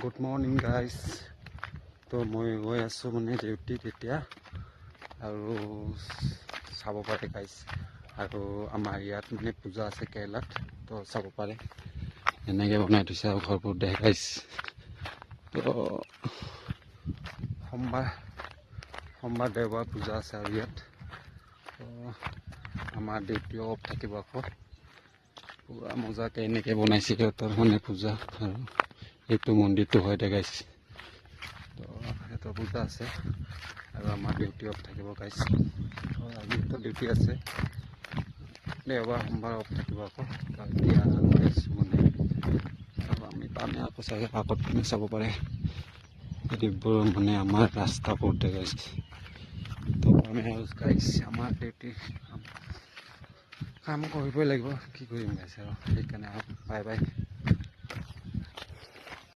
Good morning guys. তো মই গৈ আছোঁ মানে ডিউটিত এতিয়া, আৰু চাব পাৰে গাইজ। আৰু আমাৰ ইয়াত মানে পূজা আছে কেৰেলাত, তো চাব পাৰে এনেকৈ বনাই থৈছে আৰু ঘৰবোৰ দেখাইছ। তো সোমবাৰ দেওবাৰ পূজা আছে আৰু ইয়াত। তো আমাৰ ডিউটি অফ থাকিব আকৌ। পুৰা মজাকৈ এনেকৈ বনাইছে সিহঁতৰ মানে পূজা, আৰু এইটো মন্দিৰটো হয় দেখাইছে। তো সিহঁতৰ পূজা আছে আৰু আমাৰ ডিউটি অফ থাকিব গাইছ। তো আজিতো ডিউটি আছে, দেওবাৰ সোমবাৰ অফ থাকিব আকৌ। তো এতিয়া গাইছোঁ মানে, আৰু আমি পানে আকৌ চাগে আগত পিনে চাব পাৰে এইবোৰ মানে আমাৰ ৰাস্তাবোৰ দেখাইছে। তো আমি আৰু গাইছ আমাৰ ডিউটি কাম কৰিবই লাগিব, কি কৰিম গাইছ। আৰু সেইকাৰণে বাই বাই।